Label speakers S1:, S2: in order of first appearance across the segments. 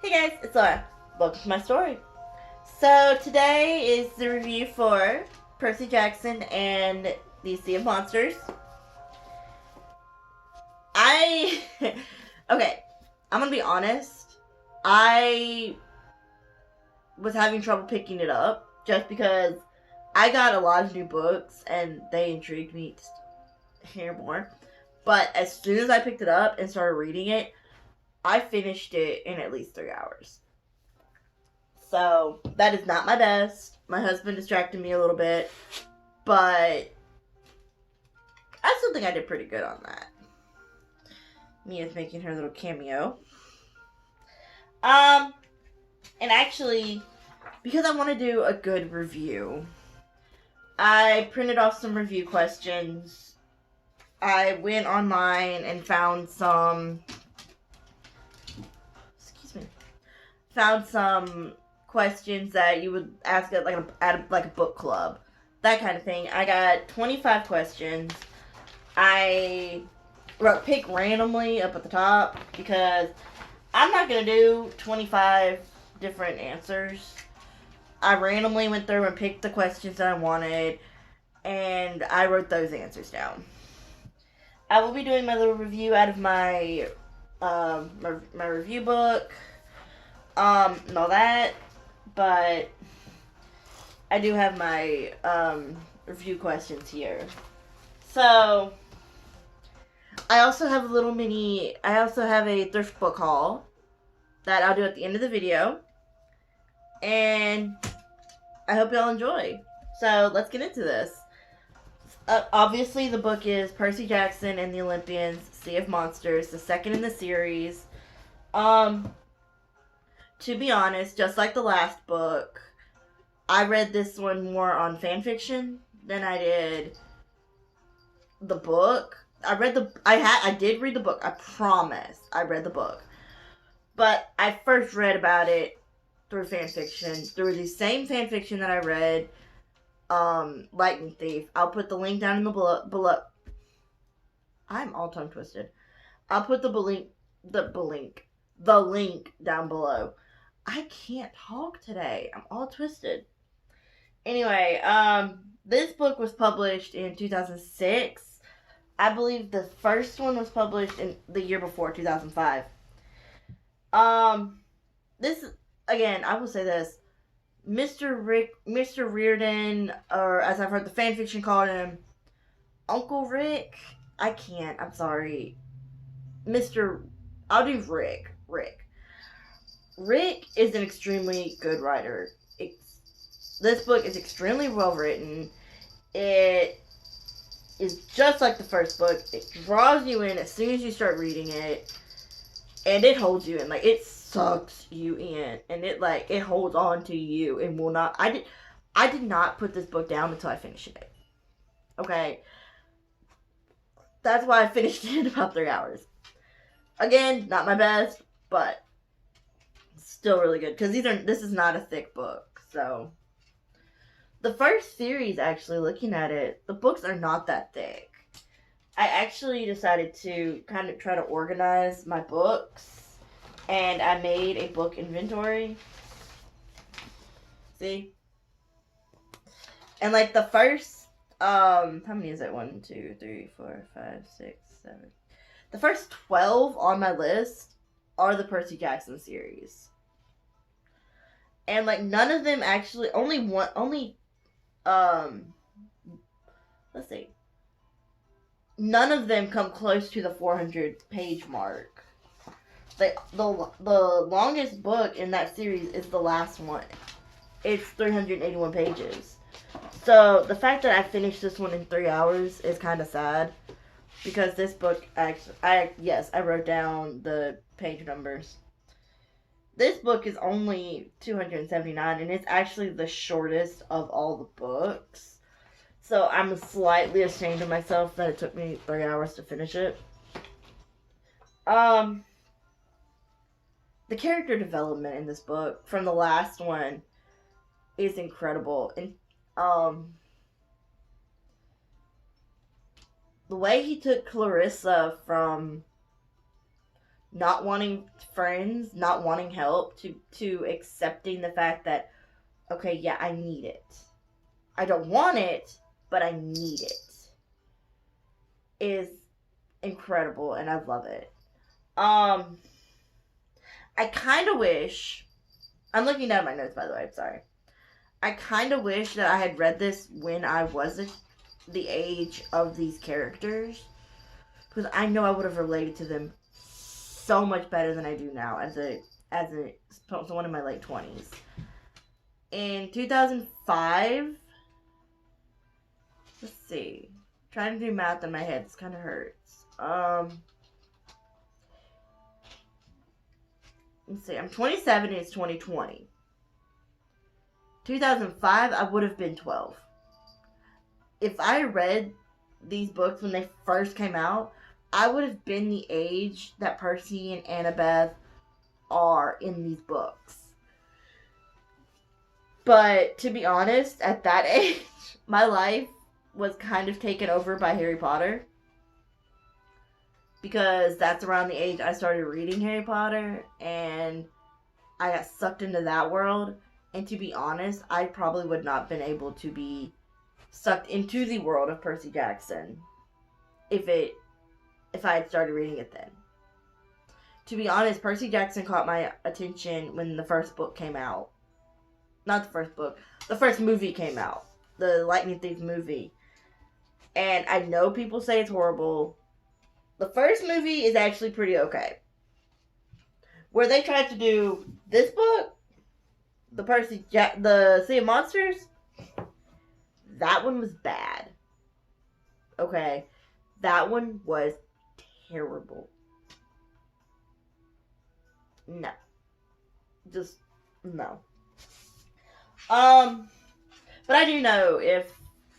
S1: Hey guys, it's Laura. Welcome to my story. So today is the review for Percy Jackson and the Sea of Monsters. I okay, I'm gonna be honest. I was having trouble picking it up just because I got a lot of new books and they intrigued me to hear more. But as soon as I picked it up and started reading it, I finished it in at least 3 hours. So that is not my best. My husband distracted me a little bit, but I still think I did pretty good on that. Mia's making her little cameo. And actually, because I want to do a good review, I printed off some review questions. I went online and found some. Found some questions that you would ask at a book club, that kind of thing. I got 25 questions. I pick randomly up at the top because I'm not gonna do 25 different answers. I randomly went through and picked the questions that I wanted, and I wrote those answers down. I will be doing my little review out of my my review book, and all that, but I do have my review questions here. So I also have a Thriftbook haul that I'll do at the end of the video, and I hope y'all enjoy. So let's get into this. Obviously, the book is Percy Jackson and the Olympians, Sea of Monsters, the second in the series. To be honest, just like the last book, I read this one more on fanfiction than I did the book. I did read the book. I promise. I read the book. But I first read about it through fanfiction, through the same fanfiction that I read, Lightning Thief. I'll put the link down in the below. I'm all tongue twisted. I'll put the link down below. I can't talk today. I'm all twisted. Anyway, this book was published in 2006. I believe the first one was published in the year before, 2005. This, again, I will say this. Mr. Reardon, or as I've heard the fanfiction called him, Uncle Rick. I can't. I'm sorry. I'll do Rick. Rick is an extremely good writer. This book is extremely well written. It is just like the first book. It draws you in as soon as you start reading it, and it holds you in. Like, it sucks you in, and it holds on to you and will not. I did not put this book down until I finished it. Okay, that's why I finished it in about 3 hours. Again, not my best, but still really good, because this is not a thick book. So the first series, actually, looking at it, the books are not that thick. I actually decided to kind of try to organize my books, and I made a book inventory. See? And like the first how many is it? 1, 2, 3, 4, 5, 6, 7. The first 12 on my list are the Percy Jackson series. And like none of them actually, let's see. None of them come close to the 400 page mark. The longest book in that series is the last one. It's 381 pages. So the fact that I finished this one in 3 hours is kind of sad, because this book actually, I wrote down the page numbers. This book is only 279, and it's actually the shortest of all the books. So I'm slightly ashamed of myself that it took me 3 hours to finish it. The character development in this book from the last one is incredible. And the way he took Clarissa from not wanting friends, not wanting help, to accepting the fact that, okay, yeah, I need it. I don't want it, but I need it, is incredible, and I love it. I kind of wish, I'm looking down at my notes, by the way, I'm sorry. I kind of wish that I had read this when I was the age of these characters, because I know I would have related to them so much better than I do now as someone in my late 20s. In 2005, let's see, trying to do math in my head, this kind of hurts. Let's see, I'm 27, it's 2020. 2005, I would have been 12. If I read these books when they first came out, I would have been the age that Percy and Annabeth are in these books. But to be honest, at that age, my life was kind of taken over by Harry Potter. Because that's around the age I started reading Harry Potter, and I got sucked into that world. And to be honest, I probably would not have been able to be sucked into the world of Percy Jackson if I had started reading it then. To be honest, Percy Jackson caught my attention when the first book came out. Not the first book. The first movie came out. The Lightning Thief movie. And I know people say it's horrible. The first movie is actually pretty okay. Where they tried to do this book, the Sea of Monsters, that one was bad. Okay? That one was terrible. No. Just, no. But I do know if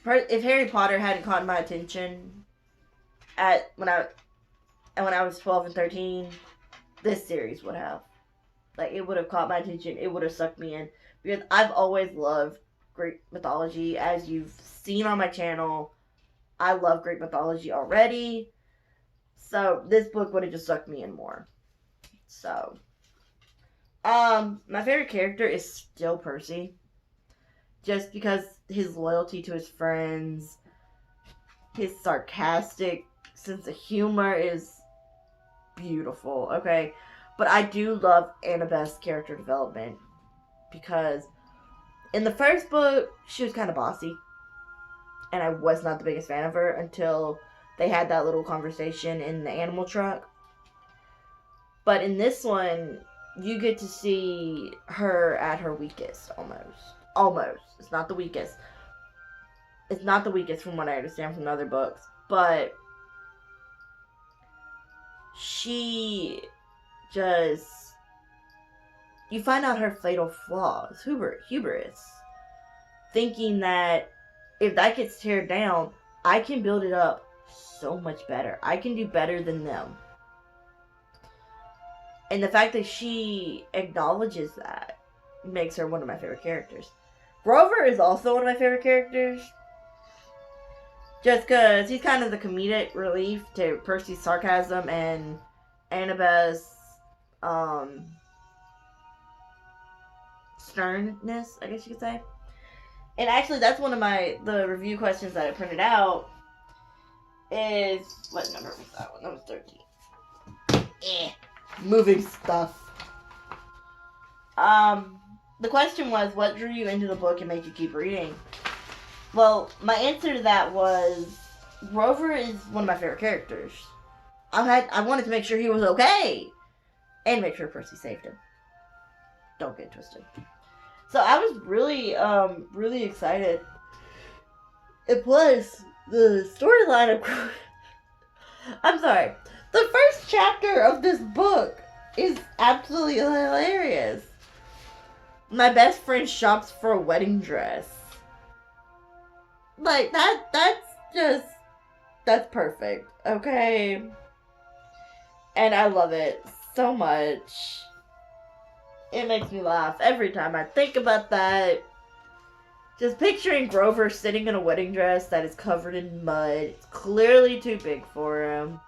S1: Harry Potter hadn't caught my attention when I was 12 and 13, this series would have. Like, it would have caught my attention. It would have sucked me in. Because I've always loved Greek mythology. As you've seen on my channel, I love Greek mythology already. So, this book would have just sucked me in more. So, my favorite character is still Percy. Just because his loyalty to his friends, his sarcastic sense of humor is beautiful, okay? But I do love Annabeth's character development. Because in the first book, she was kind of bossy. And I was not the biggest fan of her until they had that little conversation in the animal truck. But in this one, you get to see her at her weakest, almost. Almost. It's not the weakest. It's not the weakest from what I understand from the other books. But she just... You find out her fatal flaws. Hubris. Thinking that if that gets teared down, I can build it up so much better. I can do better than them. And the fact that she acknowledges that makes her one of my favorite characters. Grover is also one of my favorite characters. Just because he's kind of the comedic relief to Percy's sarcasm and Annabeth's sternness, I guess you could say. And actually, that's one of the review questions that I printed out. Is, what number was that one? That was 13. Moving stuff. The question was, what drew you into the book and made you keep reading? Well, my answer to that was, Grover is one of my favorite characters. I wanted to make sure he was okay, and make sure Percy saved him. Don't get twisted. So I was really, really excited. And plus, the storyline of I'm sorry. The first chapter of this book is absolutely hilarious. My best friend shops for a wedding dress. Like, that's perfect, okay? And I love it so much. It makes me laugh every time I think about that. Just picturing Grover sitting in a wedding dress that is covered in mud. It's clearly too big for him.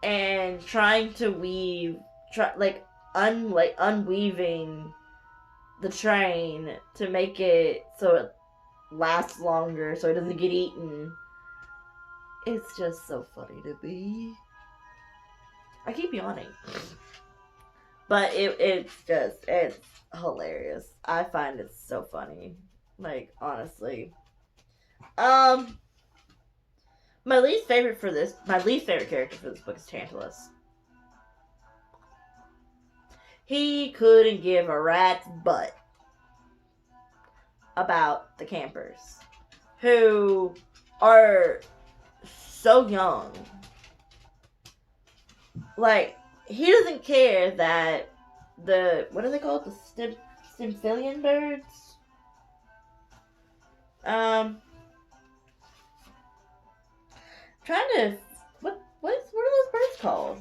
S1: and trying to unweaving the train to make it so it lasts longer, so it doesn't get eaten. It's just so funny to me. I keep yawning. But it's hilarious. I find it so funny. Like, honestly. My least favorite character for this book is Tantalus. He couldn't give a rat's butt about the campers, who are so young. Like, he doesn't care that what are they called? The Stymphalian birds? Trying to, what are those birds called?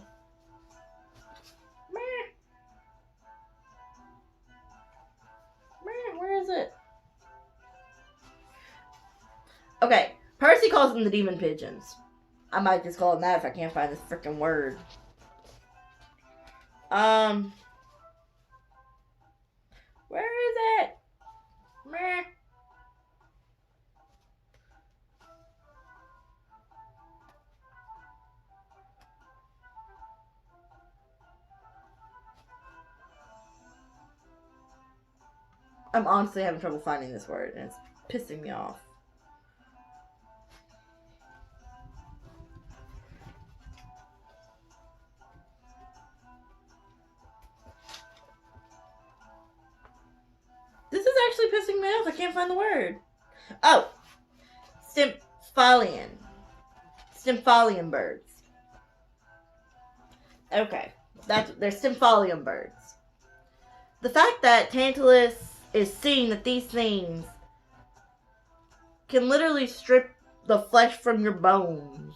S1: Where is it? Okay, Percy calls them the demon pigeons. I might just call them that if I can't find this freaking word. Where is it? Meh. I'm honestly having trouble finding this word, and it's pissing me off. This is actually pissing me off. I can't find the word. Oh, Stymphalian birds. Okay, they're Stymphalian birds. The fact that Tantalus is seeing that these things can literally strip the flesh from your bones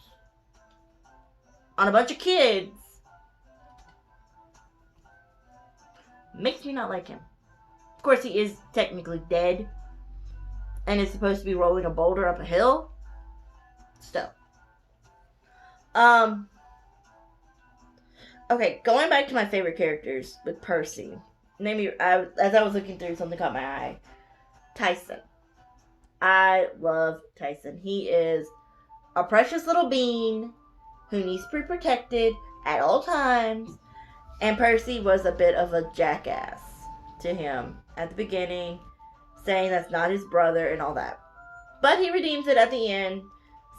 S1: on a bunch of kids makes me not like him. Of course, he is technically dead and is supposed to be rolling a boulder up a hill. Still. Okay, going back to my favorite characters with Percy. As I was looking through, something caught my eye. Tyson. I love Tyson. He is a precious little bean who needs to be protected at all times. And Percy was a bit of a jackass to him at the beginning, saying that's not his brother and all that. But he redeems it at the end,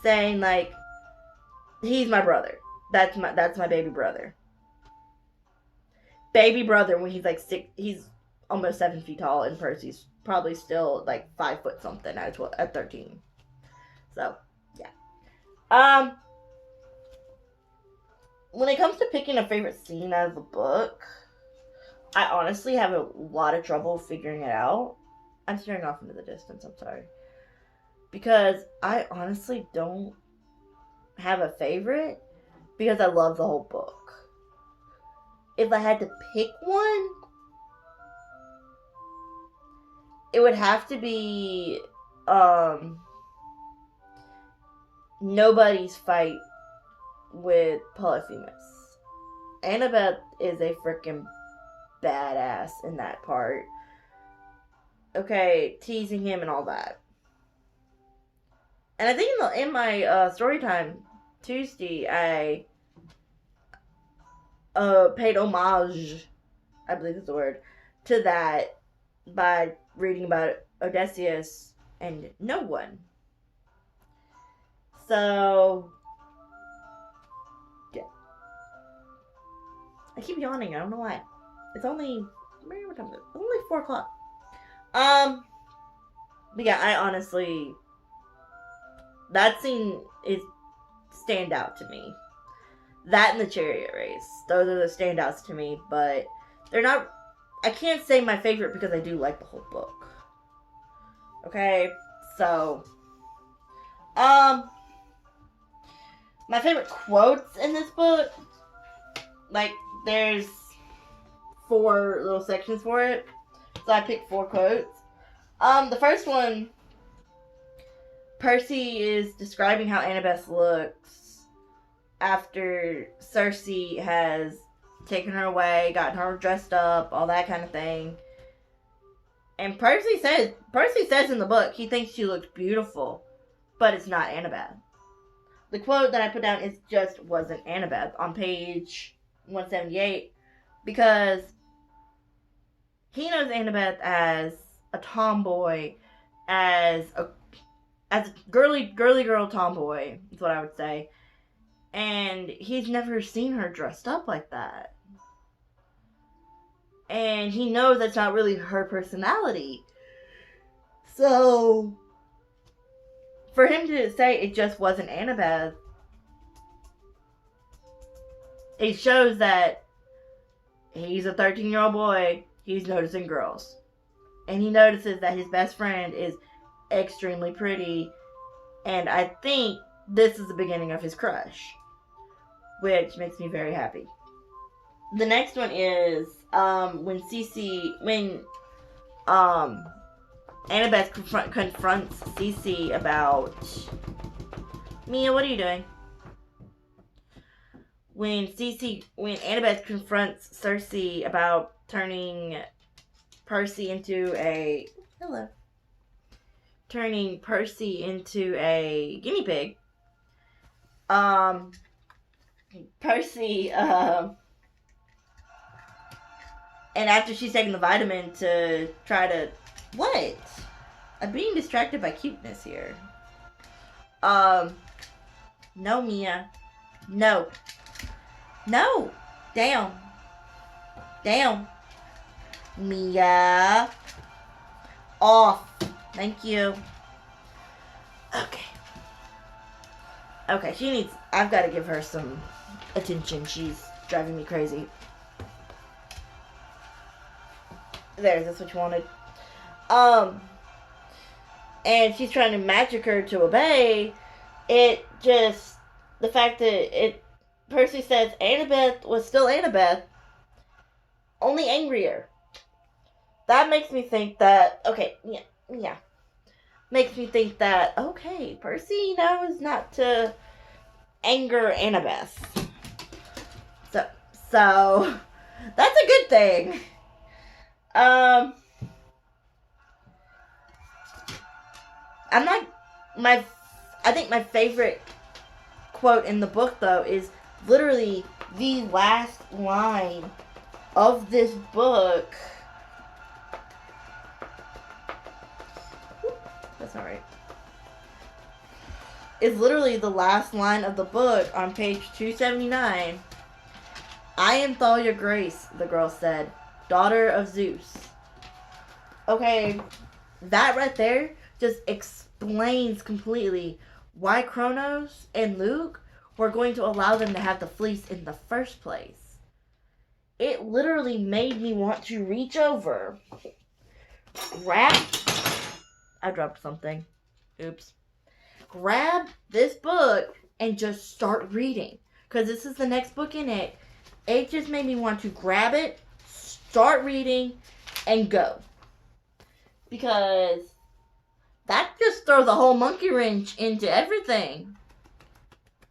S1: saying, like, he's my brother. That's my baby brother. Baby brother when he's like 6, he's almost 7 feet tall, and Percy's probably still like 5 foot something at 13. So, yeah. When it comes to picking a favorite scene out of the book, I honestly have a lot of trouble figuring it out. I'm staring off into the distance, I'm sorry. Because I honestly don't have a favorite, because I love the whole book. If I had to pick one, it would have to be Nobody's fight with Polyphemus. Annabeth is a freaking badass in that part. Okay, teasing him and all that. And I think in my Storytime Tuesday, I paid homage, I believe is the word, to that by reading about Odysseus and no one. So, yeah. I keep yawning, I don't know why. It's only, what time is it? It's only 4 o'clock. But yeah, I honestly, that scene is stand out to me. That and the chariot race. Those are the standouts to me, but they're not, I can't say my favorite because I do like the whole book. Okay, so, my favorite quotes in this book, like, there's 4 little sections for it, so I picked 4 quotes. The first one, Percy is describing how Annabeth looks, after Cersei has taken her away, gotten her dressed up, all that kind of thing. And Percy says in the book he thinks she looks beautiful, but it's not Annabeth. The quote that I put down is just wasn't Annabeth on page 178, because he knows Annabeth as a tomboy, as a girly girl tomboy, is what I would say. And he's never seen her dressed up like that. And he knows that's not really her personality. So, for him to say it just wasn't Annabeth, it shows that he's a 13-year-old boy, he's noticing girls. And he notices that his best friend is extremely pretty, and I think this is the beginning of his crush, which makes me very happy. The next one is when Annabeth confronts Cece about... Mia, what are you doing? When Annabeth confronts Cersei about turning Percy into a... Hello. Turning Percy into a guinea pig. Percy, and after she's taking the vitamin to try to... What? I'm being distracted by cuteness here. No, Mia. No. No! Down. Down. Mia. Off. Thank you. Okay. Okay, she needs... I've got to give her some attention. She's driving me crazy. There, that's what you wanted. And she's trying to magic her to obey. It just... The fact that Percy says Annabeth was still Annabeth, only angrier. That makes me think that... Okay, yeah. Makes me think that, okay, Percy knows not to anger Annabeth. So that's a good thing. I think my favorite quote in the book, though, is literally the last line of this book. That's not right. It's literally the last line of the book on page 279. I am Thalia Grace, the girl said, daughter of Zeus. Okay, that right there just explains completely why Kronos and Luke were going to allow them to have the fleece in the first place. It literally made me want to reach over, grab... I dropped something. Oops. Grab this book and just start reading. Because this is the next book in it. It just made me want to grab it, start reading, and go. Because that just throws a whole monkey wrench into everything.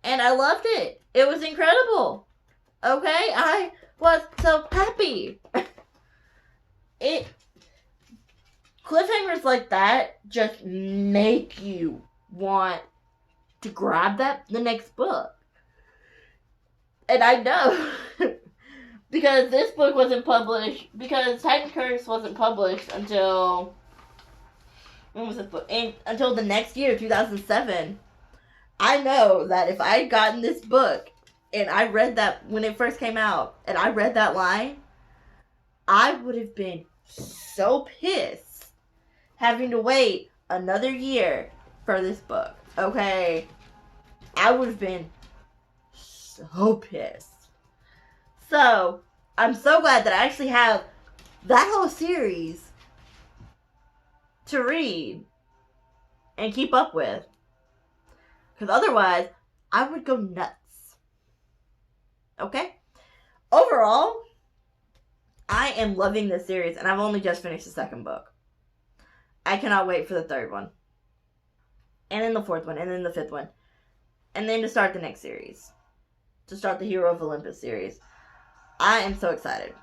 S1: And I loved it. It was incredible. Okay? I was so happy. Cliffhangers like that just make you want to grab the next book. And I know. Because this book wasn't published. Because Titan Curse wasn't published until... When was this book? Until the next year, 2007. I know that if I had gotten this book and I read that when it first came out and I read that line, I would have been so pissed having to wait another year for this book. Okay? I would have been so pissed. So, I'm so glad that I actually have that whole series to read and keep up with. Because otherwise, I would go nuts. Okay? Overall, I am loving this series, and I've only just finished the second book. I cannot wait for the third one. And then the fourth one, and then the fifth one. And then to start the next series. to start the Hero of Olympus series. I am so excited.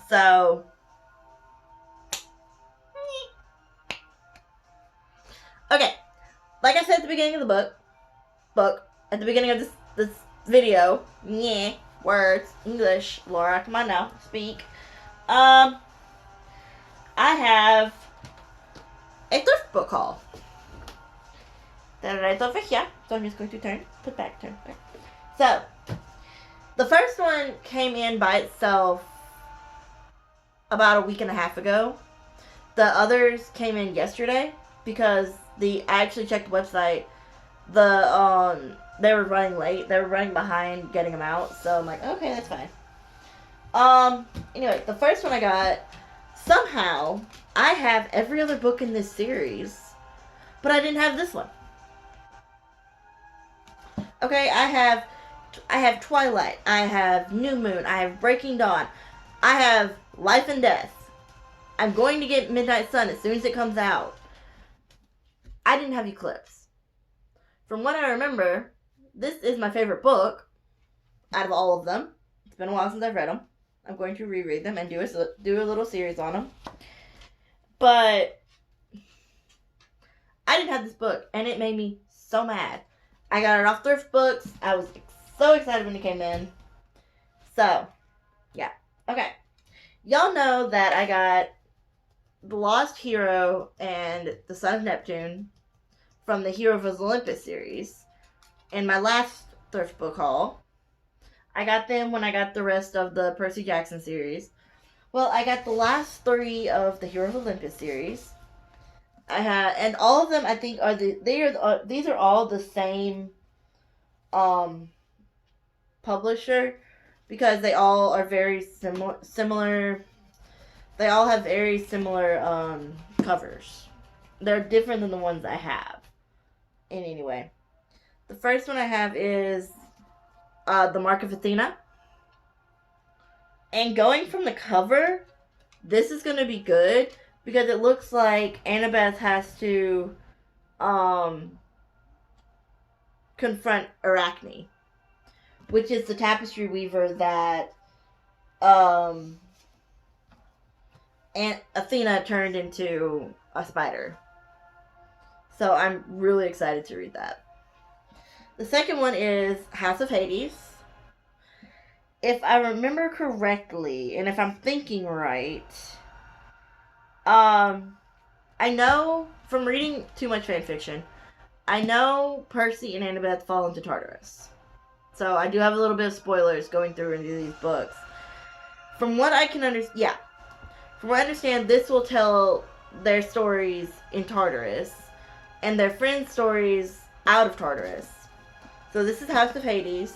S1: So, okay, like I said at the beginning of the book, at the beginning of this video, words, English, Laura, come on now, speak. I have a thrift book haul. They're right over here, so I'm just going to turn back. So, the first one came in by itself about a week and a half ago. The others came in yesterday because I actually checked the website. They were running late. They were running behind getting them out. So I'm like, okay, that's fine. Anyway, the first one I got, somehow I have every other book in this series, but I didn't have this one. Okay, I have Twilight, I have New Moon, I have Breaking Dawn, I have Life and Death. I'm going to get Midnight Sun as soon as it comes out. I didn't have Eclipse. From what I remember, this is my favorite book out of all of them. It's been a while since I've read them. I'm going to reread them and do a little series on them. But I didn't have this book, and it made me so mad. I got it off Thriftbooks. I was so excited when it came in. So, yeah. Okay. Y'all know that I got The Lost Hero and The Son of Neptune from the Hero of Olympus series in my last thrift book haul. I got them when I got the rest of the Percy Jackson series. Well, I got the last 3 of the Hero of Olympus series. And all of them I think these are all the same publisher, because they all are very similar. They all have very similar covers. They're different than the ones I have. In any way, the first one I have is The Mark of Athena. And going from the cover, this is going to be good because it looks like Annabeth has to confront Arachne, which is the tapestry weaver that and Athena turned into a spider. So I'm really excited to read that. The second one is House of Hades. If I remember correctly, and if I'm thinking right, I know from reading too much fan fiction, I know Percy and Annabeth fall into Tartarus. So I do have a little bit of spoilers going through into these books. From what I can understand, from what I understand, this will tell their stories in Tartarus and their friends' stories out of Tartarus. So this is House of Hades.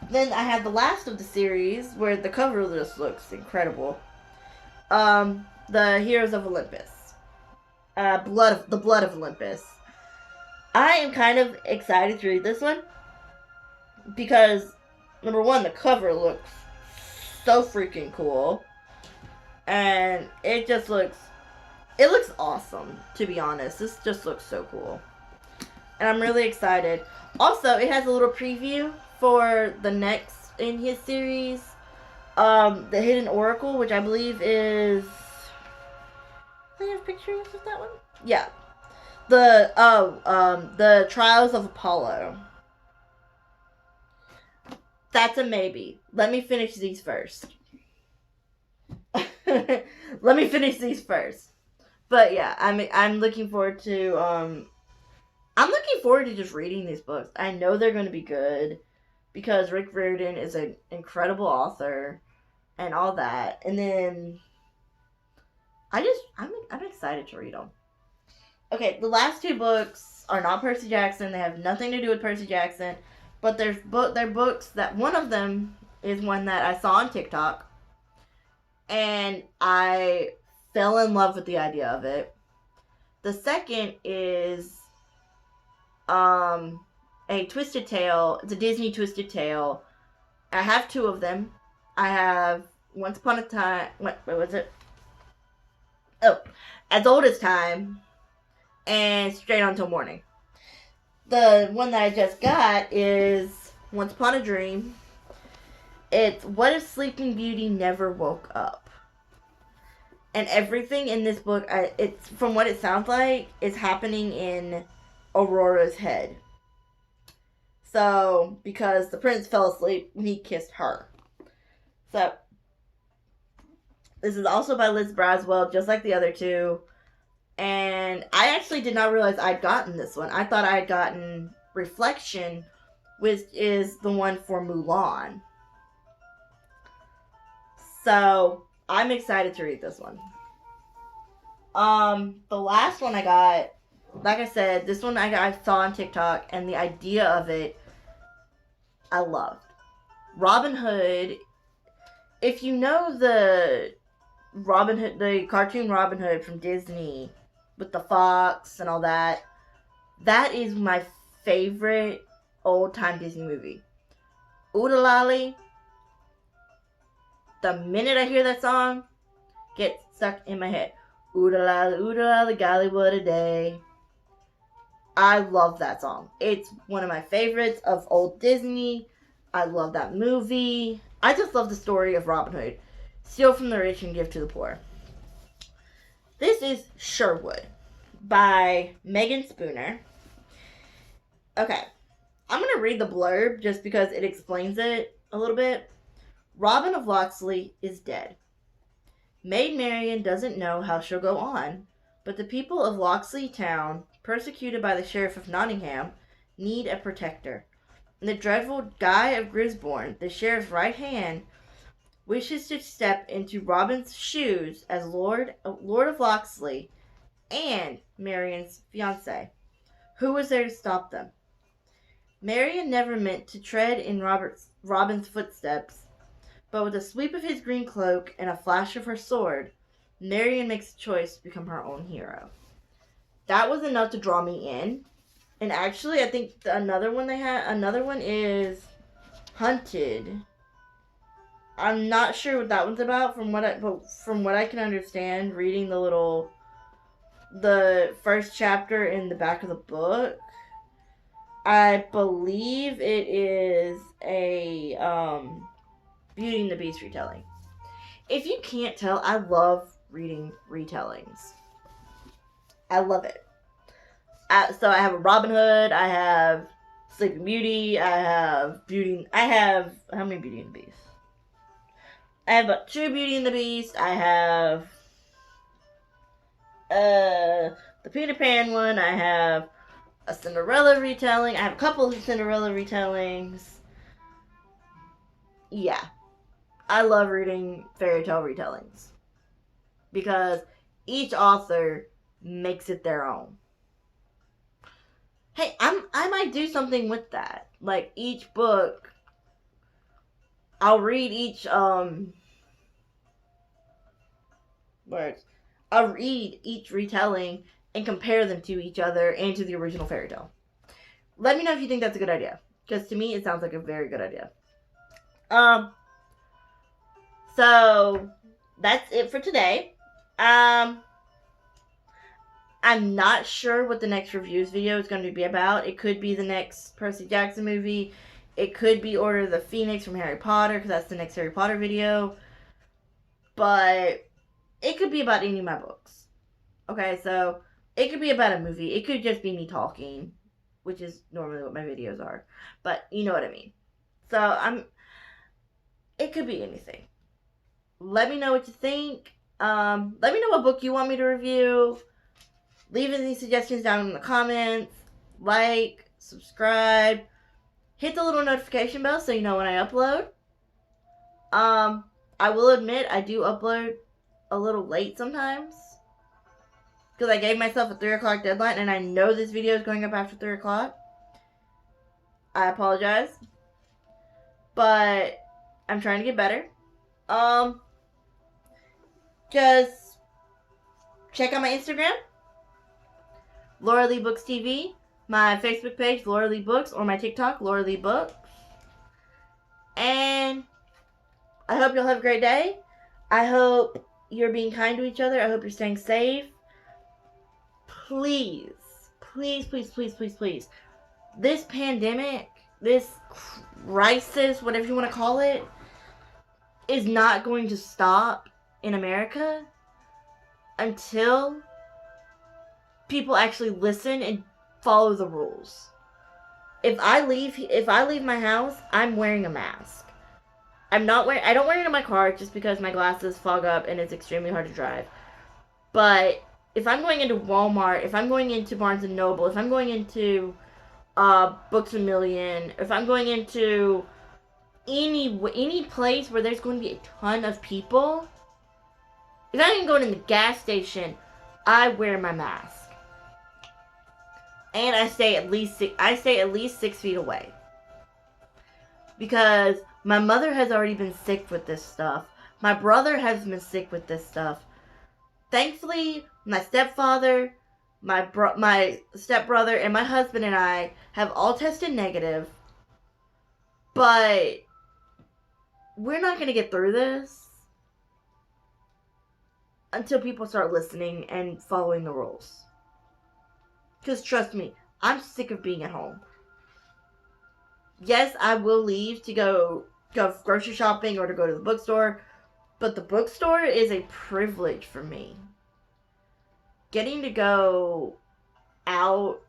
S1: Then I have the last of the series, where the cover just looks incredible. The Heroes of Olympus. The Blood of Olympus. I am kind of excited to read this one, because, number one, the cover looks so freaking cool. And it looks awesome, to be honest. This just looks so cool. And I'm really excited. Also, it has a little preview for the next in his series, The Hidden Oracle, which I believe is... Do I have pictures of that one? Yeah. The Trials of Apollo. That's a maybe. Let me finish these first. But yeah, I'm looking forward to just reading these books. I know they're going to be good because Rick Riordan is an incredible author and all that. And then I'm excited to read them. Okay, the last 2 books are not Percy Jackson. They have nothing to do with Percy Jackson, but they're books that one of them is one that I saw on TikTok, and I fell in love with the idea of it. The second is a Twisted Tale. It's a Disney Twisted Tale. I have 2 of them. I have Once Upon a Time. What was it? Oh, As Old as Time and Straight On Till Morning. the one that I just got is Once Upon a Dream. It's What If Sleeping Beauty Never Woke Up? And everything in this book, it's from what it sounds like, is happening in Aurora's head. So, because the prince fell asleep when he kissed her. So, this is also by Liz Braswell, just like the other two. And I actually did not realize I'd gotten this one. I thought I had gotten Reflection, which is the one for Mulan. So, I'm excited to read this one. The last one I got, like I said, this one I saw on TikTok, and the idea of it, I loved. Robin Hood. If you know the Robin Hood, the cartoon Robin Hood from Disney, with the fox and all that, that is my favorite old-time Disney movie. Oodalali. The minute I hear that song, gets stuck in my head. Oodalali, golly, what a day. I love that song. It's one of my favorites of old Disney. I love that movie. I just love the story of Robin Hood. Steal from the rich and give to the poor. This is Sherwood by Megan Spooner. Okay. I'm going to read the blurb just because it explains it a little bit. Robin of Locksley is dead. Maid Marian doesn't know how she'll go on, but the people of Locksley Town, persecuted by the Sheriff of Nottingham, need a protector. And the dreadful Guy of Grisborne, the sheriff's right hand, wishes to step into Robin's shoes as Lord of Locksley and Marian's fiancé. Who was there to stop them? Marian never meant to tread in Robin's footsteps, but with a sweep of his green cloak and a flash of her sword, Marian makes a choice to become her own hero. That was enough to draw me in. And actually, I think another one is Hunted. I'm not sure what that one's about from what I can understand, reading the first chapter in the back of the book. I believe it is a Beauty and the Beast retelling. If you can't tell, I love reading retellings. I love it. So I have a Robin Hood, I have Sleeping Beauty, I have how many Beauty and the Beast? I have about 2 Beauty and the Beast, I have the Peter Pan one, I have a Cinderella retelling, I have a couple of Cinderella retellings. Yeah. I love reading fairy tale retellings. Because each author makes it their own. Hey, I might do something with that. Like, each book, I'll read each, I'll read each retelling and compare them to each other and to the original fairy tale. Let me know if you think that's a good idea. Because to me, it sounds like a very good idea. So, that's it for today. I'm not sure what the next reviews video is going to be about. It could be the next Percy Jackson movie. It could be Order of the Phoenix from Harry Potter, because that's the next Harry Potter video. But it could be about any of my books. Okay, so it could be about a movie. It could just be me talking, which is normally what my videos are. But you know what I mean. So it could be anything. Let me know what you think. Let me know what book you want me to review. Leave any suggestions down in the comments. Like, subscribe. Hit the little notification bell so you know when I upload. I will admit I do upload a little late sometimes. Because I gave myself a 3 o'clock deadline and I know this video is going up after 3 o'clock. I apologize. But I'm trying to get better. Just check out my Instagram, Laura Lee Books TV, my Facebook page, Laura Lee Books, or my TikTok, Laura Lee Books. And I hope you'll have a great day. I hope you're being kind to each other. I hope you're staying safe. Please, please, please, please, please, please, this pandemic, this crisis, whatever you want to call it, is not going to stop in America until people actually listen and follow the rules. If I leave my house, I'm wearing a mask. I don't wear it in my car just because my glasses fog up and it's extremely hard to drive. But if I'm going into Walmart, if I'm going into Barnes & Noble, if I'm going into Books A Million, if I'm going into any place where there's going to be a ton of people, if I'm going in the gas station, I wear my mask. And I stay at least 6 feet away. Because my mother has already been sick with this stuff. My brother has been sick with this stuff. Thankfully, my stepfather, my stepbrother, and my husband and I have all tested negative. But we're not going to get through this until people start listening and following the rules. Because trust me, I'm sick of being at home. Yes, I will leave to go grocery shopping or to go to the bookstore, but the bookstore is a privilege for me. Getting to go out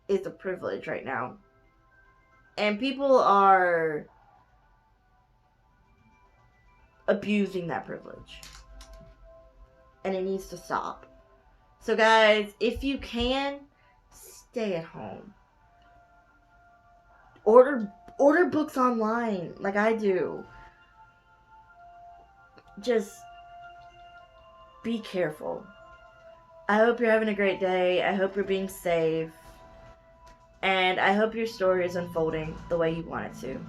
S1: is a privilege right now. And people are abusing that privilege. And it needs to stop. So guys, if you can, stay at home. Order books online like I do. Just be careful. I hope you're having a great day. I hope you're being safe. And I hope your story is unfolding the way you want it to.